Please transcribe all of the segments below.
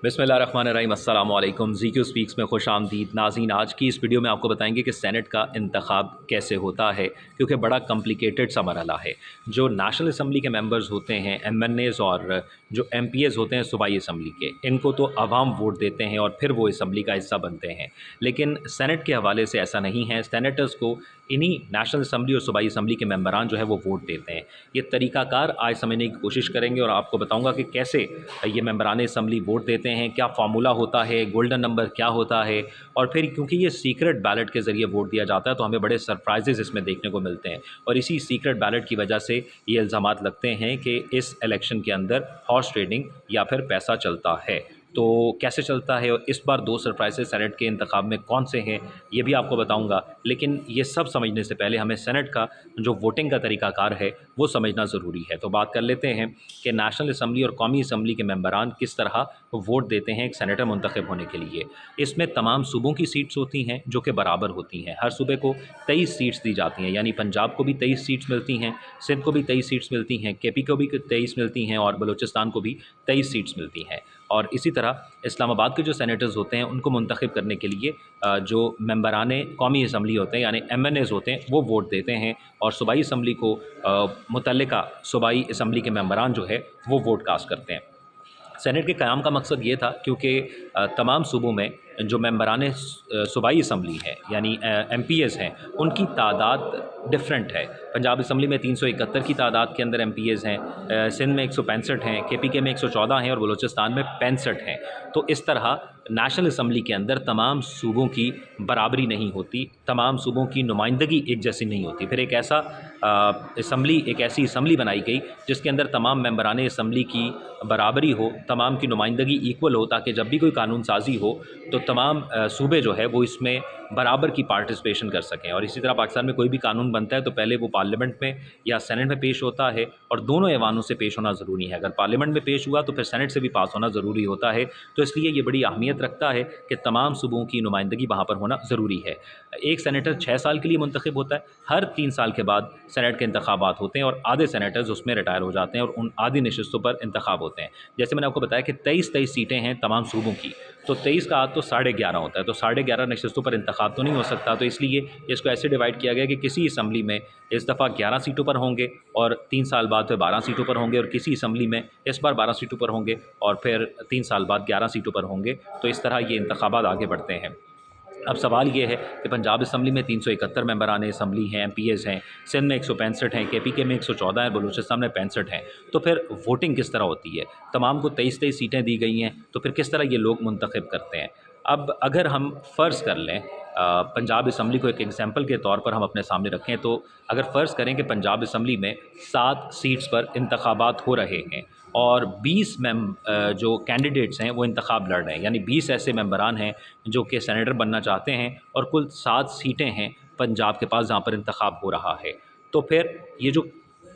बिस्मिल्लाहिर्रहमानिर्रहीम अस्सलाम वालेकुम। ज़ीक्यू स्पीक्स में खुश आमदीद नाज़रीन। आज की इस वीडियो में आपको बताएंगे कि सेनेट का इंतखाब कैसे होता है, क्योंकि बड़ा कॉम्प्लिकेटेड सा मरहला है। जो नेशनल असम्बली के मेंबर्स होते हैं, MNAs, और जो MPs होते हैं सूबाई असम्बली के, इनको तो अवाम वोट देते हैं और फिर वो असम्बली का हिस्सा बनते हैं। लेकिन सेनेट के हवाले से ऐसा नहीं है। सेनेटर्स को इन्हीं नेशनल असम्बली और सूबाई असम्बली के मेंबरान जो है वो वोट देते हैं। ये तरीक़ाकार आज समझने की कोशिश करेंगे और आपको बताऊँगा कि कैसे ये मेंबरान असम्बली वोट देते हैं, क्या फार्मूला होता है, गोल्डन नंबर क्या होता है। और फिर क्योंकि ये सीक्रेट बैलेट के ज़रिए वोट दिया जाता है तो हमें बड़े सरप्राइजेज़ इसमें देखने को मिलते हैं। और इसी सीक्रेट बैलेट की वजह से ये इल्ज़ामात लगते हैं कि इस इलेक्शन के अंदर हॉर्स ट्रेडिंग या फिर पैसा चलता है। तो कैसे चलता है और इस बार 2 सरप्राइजेज़ सेनेट के इंतखाब में कौन से हैं, ये भी आपको बताऊंगा। लेकिन ये सब समझने से पहले हमें सेनेट का जो वोटिंग का तरीक़ाकार है वो समझना ज़रूरी है। तो बात कर लेते हैं कि नेशनल असम्बली और कौमी असम्बली के मेंबरान किस तरह वोट देते हैं एक सेनेटर मुंतखब होने के लिए। इसमें तमाम सूबों की सीट्स होती हैं जो कि बराबर होती हैं। हर सूबे को 23 सीट्स दी जाती हैं, यानी पंजाब को भी 23 सीट्स मिलती हैं, सिंध को भी 23 सीट्स मिलती हैं, KP को भी 23 मिलती हैं और बलूचिस्तान को भी 23 सीट्स मिलती हैं। और इसी तरह इस्लामाबाद के जो सेनेटर्स होते हैं उनको मुंतखब करने के लिए जो मेंबरान कौमी असम्बली होते हैं यानी MNAs होते हैं वो वोट देते हैं, और सूबाई असम्बली को मुतल्लिका सूबाई असम्बली के मेंबरान जो है वो वोट कास्ट करते हैं। सेनेट के क़याम का मकसद ये था क्योंकि तमाम सूबों में जो मेंबरान सूबाई असम्बली हैं यानी MPs हैं, उनकी तादाद डिफरेंट है। पंजाब असम्बली में 371 की तादाद के अंदर MPs हैं, सिंध में 165 हैं, KPK में 114 हैं और बलूचिस्तान में 65 हैं। तो इस तरह नेशनल असम्बली के अंदर तमाम सूबों की बराबरी नहीं होती, तमाम सूबों की नुमाइंदगी एक जैसी नहीं होती। फिर एक ऐसी असम्बली बनाई गई जिसके अंदर तमाम मेंबरान असम्बली की बराबरी हो, तमाम की नुमाइंदगी इक्वल हो, ताकि जब भी कोई कानून साजी हो तो तमाम सूबे जो है वो इसमें बराबर की पार्टिसिपेशन कर सकें। और इसी तरह पाकिस्तान में कोई भी कानून बनता है तो पहले वो पार्लियामेंट में या सेनेट में पेश होता है, और दोनों ऐवानों से पेश होना ज़रूरी है। अगर पार्लियामेंट में पेश हुआ तो फिर सेनेट से भी पास होना ज़रूरी होता है। तो इसलिए ये बड़ी अहमियत रखता है कि तमाम सूबों की नुमाइंदगी वहाँ पर होना ज़रूरी है। एक सेनेटर 6 साल के लिए मुंतखब होता है। हर 3 साल के बाद सेनेट के इंतखाबात होते हैं और आधे सेनेटर्स उसमें रिटायर हो जाते हैं और उन आधी नशस्तों पर इंतखाब होते हैं। जैसे मैंने आपको बताया कि 23 सीटें हैं तमाम सूबों की, तो 23 का आध तो 11.5 होता है, तो 11.5 नशस्तों पर इंतखाब तो नहीं हो सकता। तो इसलिए इसको ऐसे डिवाइड किया गया कि किसी असम्बली में इस दफ़ा 11 सीटों पर होंगे और 3 साल बाद फिर 12 सीटों पर होंगे, और किसी असम्बली में इस बार 12 सीटों पर होंगे और फिर 3 साल बाद 11 सीटों पर होंगे। तो इस तरह ये इंतखाबात आगे बढ़ते हैं। अब सवाल ये है कि पंजाब असम्बली में 371 मेंबरान असम्बली हैं, MPs हैं, सिंध में 165 हैं, KPK में 114 हैं, बलूचिस्तान में 65 हैं। तो फिर वोटिंग किस तरह होती है? तमाम को 23 सीटें दी गई हैं, तो फिर किस तरह ये लोग मुंतखब करते हैं? अब अगर हम फ़र्ज़ कर लें पंजाब असम्बली को एक एग्जाम्पल के तौर पर हम अपने सामने रखें, तो अगर फ़र्ज़ करें कि पंजाब असम्बली में 7 सीट्स पर इंतखाबात हो रहे हैं और 20 जो कैंडिडेट्स हैं वो इंतखाब लड़ रहे हैं, यानी 20 ऐसे मेंबरान हैं जो कि सेनेटर बनना चाहते हैं, और कुल 7 सीटें हैं पंजाब के पास जहाँ पर इंतखाब हो रहा है। तो फिर ये जो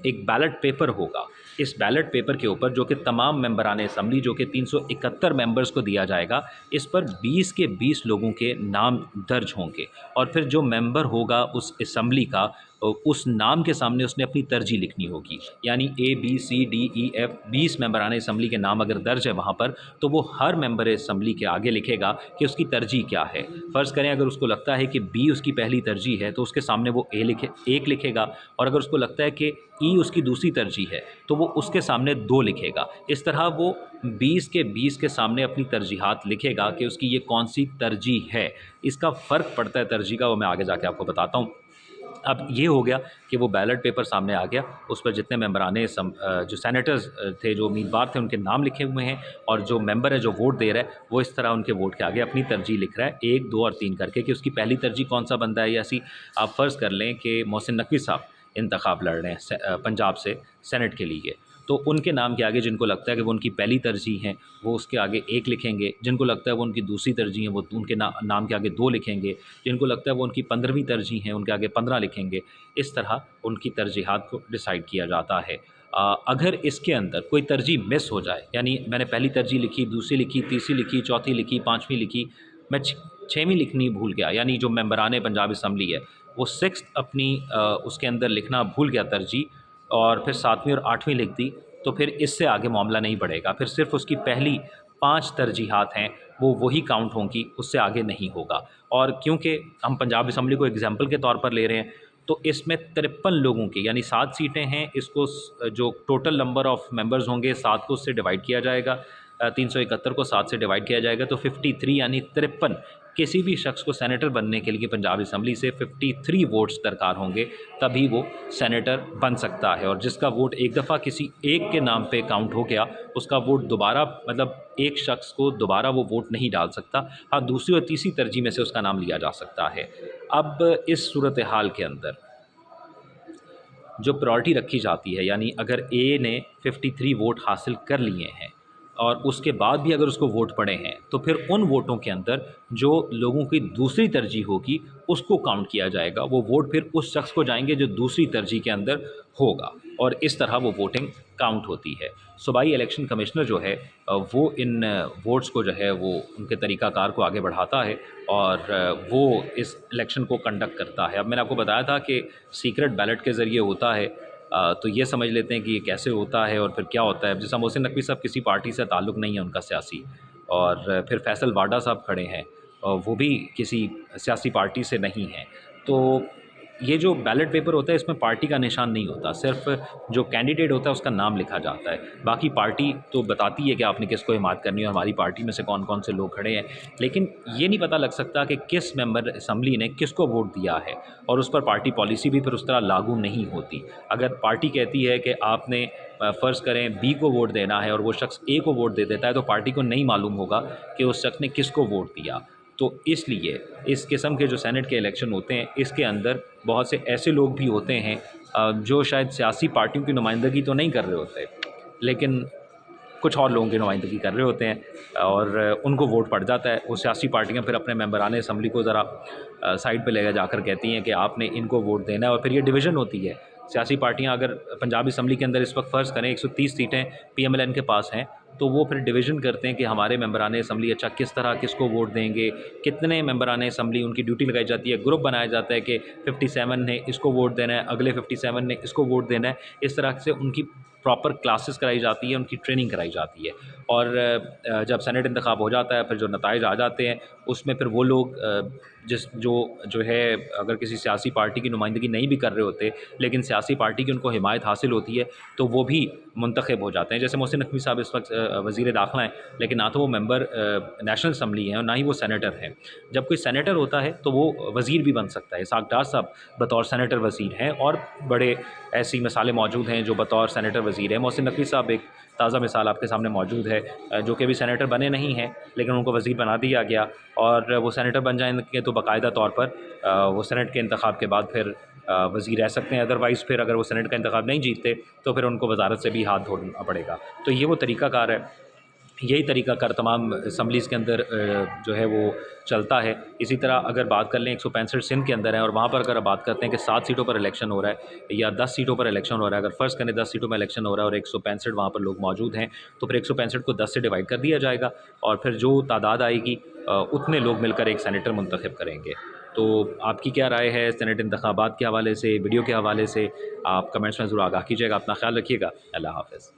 एक बैलेट पेपर होगा, इस बैलेट पेपर के ऊपर जो कि तमाम मेंबरान असम्बली जो कि 371 मेंबर्स को दिया जाएगा, इस पर 20 के 20 लोगों के नाम दर्ज होंगे। और फिर जो मेंबर होगा उस असम्बली का, उस नाम के सामने उसने अपनी तरजीह लिखनी होगी। यानी ABCDEF 20 मेंबरान असम्बली के नाम अगर दर्ज है वहाँ पर, तो वो हर मेंबर असम्बली के आगे लिखेगा कि उसकी तरजीह क्या है। फ़र्ज़ करें अगर उसको लगता है कि B उसकी पहली तरजीह है तो उसके सामने वो एक लिखेगा, और अगर उसको लगता है कि E उसकी दूसरी तरजीह है तो वो उसके सामने 2 लिखेगा। इस तरह वो 20 के 20 के सामने अपनी तरजीहात लिखेगा कि उसकी ये कौन सी तरजीह है। इसका फ़र्क पड़ता है तरजीह का, वो मैं आगे जाके आपको बताता हूँ। अब ये हो गया कि वो बैलेट पेपर सामने आ गया, उस पर जितने मेंबराने जो सेनेटर्स थे, जो उम्मीदवार थे, उनके नाम लिखे हुए हैं, और जो मेंबर है जो वोट दे रहा है वो इस तरह उनके वोट के आगे अपनी तरजीह लिख रहा है 1, 2 और 3 करके कि उसकी पहली तरजीह कौन सा बंदा है। या ऐसी आप फ़र्ज़ कर लें कि मोहसिन नकवी साहब इंतखाब लड़ रहे हैं पंजाब से सेनेट के लिए, तो उनके नाम के आगे जिनको लगता है कि वो उनकी पहली तरजीह हैं वो उसके आगे 1 लिखेंगे, जिनको लगता है वो उनकी दूसरी तरजीह है वो उनके नाम के आगे 2 लिखेंगे, जिनको लगता है वो उनकी 15वीं तरजीह हैं उनके आगे 15 लिखेंगे। इस तरह उनकी तरजीहात को डिसाइड किया जाता है। अगर इसके अंदर कोई तरजीह मिस हो जाए, यानी मैंने पहली तरजीह लिखी, दूसरी लिखी, तीसरी लिखी, चौथी लिखी, 5वीं लिखी, मैं 6वीं लिखनी भूल गया, यानी जो मेंबरान पंजाब असम्बली है वो 6th अपनी उसके अंदर लिखना भूल गया तरजीह, और फिर 7वीं और 8वीं लिख दी, तो फिर इससे आगे मामला नहीं बढ़ेगा। फिर सिर्फ उसकी पहली 5 तरजीहात हैं वो वही काउंट होंगी, उससे आगे नहीं होगा। और क्योंकि हम पंजाब असम्बली को एग्जाम्पल के तौर पर ले रहे हैं, तो इसमें 53 लोगों की यानी 7 सीटें हैं, इसको जो टोटल नंबर ऑफ़ मेंबर्स होंगे 7 को उससे डिवाइड किया जाएगा, 371 को 7 से डिवाइड किया जाएगा, तो 53 यानी 53 किसी भी शख्स को सेनेटर बनने के लिए पंजाब असम्बली से 53 वोट्स दरकार होंगे, तभी वो सेनेटर बन सकता है। और जिसका वोट एक दफ़ा किसी एक के नाम पे काउंट हो गया, उसका वोट दोबारा मतलब एक शख्स को दोबारा वो वोट नहीं डाल सकता। हाँ, दूसरी और तीसरी तरजीह में से उसका नाम लिया जा सकता है। अब इस सूरत हाल के अंदर जो प्रायोरिटी रखी जाती है, यानी अगर ए ने 53 वोट हासिल कर लिए हैं और उसके बाद भी अगर उसको वोट पड़े हैं, तो फिर उन वोटों के अंदर जो लोगों की दूसरी तरजीह होगी उसको काउंट किया जाएगा। वो वोट फिर उस शख्स को जाएंगे जो दूसरी तरजीह के अंदर होगा, और इस तरह वो वोटिंग काउंट होती है। सूबाई इलेक्शन कमिश्नर जो है वो इन वोट्स को जो है वो उनके तरीक़ाकार को आगे बढ़ाता है और वो इस इलेक्शन को कंडक्ट करता है। अब मैंने आपको बताया था कि सीक्रेट बैलेट के ज़रिए होता है, तो ये समझ लेते हैं कि ये कैसे होता है और फिर क्या होता है। जैसा मोहसिन नकवी साहब किसी पार्टी से ताल्लुक़ नहीं है उनका सियासी, और फिर फैसल वाडा साहब खड़े हैं और वो भी किसी सियासी पार्टी से नहीं हैं। तो ये जो बैलेट पेपर होता है इसमें पार्टी का निशान नहीं होता, सिर्फ जो कैंडिडेट होता है उसका नाम लिखा जाता है। बाकी पार्टी तो बताती है कि आपने किसको हिमायत करनी है और हमारी पार्टी में से कौन कौन से लोग खड़े हैं, लेकिन ये नहीं पता लग सकता कि किस मेंबर असम्बली ने किसको वोट दिया है, और उस पर पार्टी पॉलिसी भी फिर उस तरह लागू नहीं होती। अगर पार्टी कहती है कि आपने फ़र्ज़ करें बी को वोट देना है और वो शख्स ए को वोट दे देता है, तो पार्टी को नहीं मालूम होगा कि उस शख्स ने किसको वोट दिया। तो इसलिए इस किस्म के जो सेनेट के इलेक्शन होते हैं, इसके अंदर बहुत से ऐसे लोग भी होते हैं जो शायद सियासी पार्टियों की नुमाइंदगी तो नहीं कर रहे होते, लेकिन कुछ और लोगों की नुमाइंदगी कर रहे होते हैं और उनको वोट पड़ जाता है। वो सियासी पार्टियां फिर अपने मेंबरान असम्बली को ज़रा साइड पे ले जाकर कहती हैं कि आपने इनको वोट देना है, और फिर ये डिवीज़न होती है। सियासी पार्टियां अगर पंजाब असम्बली के अंदर इस वक्त फ़र्ज़ करें 130 सीटें PMLN के पास हैं, तो वो फिर डिवीज़न करते हैं कि हमारे मेंबरान असम्बली अच्छा किस तरह किसको वोट देंगे, कितने मेंबरान असम्बली, उनकी ड्यूटी लगाई जाती है, ग्रुप बनाया जाता है कि 57 ने इसको वोट देना है, अगले 57 ने इसको वोट देना है। इस तरह से उनकी प्रॉपर क्लासेस कराई जाती है, उनकी ट्रेनिंग कराई जाती है। और जब सेनेट इंतखाब हो जाता है, फिर जो नताइज आ जाते हैं उसमें फिर वो लोग जो है अगर किसी सियासी पार्टी की नुमाइंदगी नहीं भी कर रहे होते, लेकिन सियासी पार्टी की उनको हिमायत हासिल होती है, तो वो भी मुंतखब हो जाते हैं। जैसे मोहसिन नकवी साहब इस वक्त वज़ीर दाखिला हैं, लेकिन ना तो वो मेंबर नेशनल असम्बली हैं और ना ही वो सेनेटर हैं। जब कोई सेनेटर होता है तो वो वज़ीर भी बन सकता है। इसहाक़ डार साहब बतौर सेनेटर वज़ीर हैं, और बड़े ऐसी मिसालें मौजूद हैं जो बतौर सेनेटर वज़ीर हैं। मोहसिन नकवी साहब एक ताज़ा मिसाल आपके सामने मौजूद है, जो कि अभी सेनेटर बने नहीं हैं, लेकिन उनको वज़ीर बना दिया गया, और वो सेनेटर बन जाएंगे तो बाकायदा तौर पर वो सेनेट के इंतखाब के बाद फिर वज़ीर रह सकते हैं। अदरवाइज़ फिर अगर वो सेनेट का इंतखाब नहीं जीतते तो फिर उनको वज़ारत से भी हाथ धोना पड़ेगा। तो ये वो तरीक़ाकार है, यही तरीक़ाकार तमाम असम्बलीज़ के अंदर जो है वो चलता है। इसी तरह अगर बात कर लें 165 सिंध के अंदर है, और वहाँ पर अगर बात करते हैं कि 7 सीटों पर इलेक्शन हो रहा है या 10 सीटों पर इलेक्शन हो रहा है, अगर फ़र्ज़ करें 10 सीटों में इलेक्शन हो रहा है और 165 वहाँ पर लोग मौजूद हैं, तो फिर 165 को 10 से डिवाइड कर दिया जाएगा, और फिर जो तादाद आएगी उतने लोग मिलकर एक सेनेटर मुंतखब करेंगे। तो आपकी क्या राय है सेनेट इंतखाबात के हवाले से, वीडियो के हवाले से? आप कमेंट्स में ज़रूर आगाह कीजिएगा। अपना ख्याल रखिएगा। अल्लाह हाफ़िज़।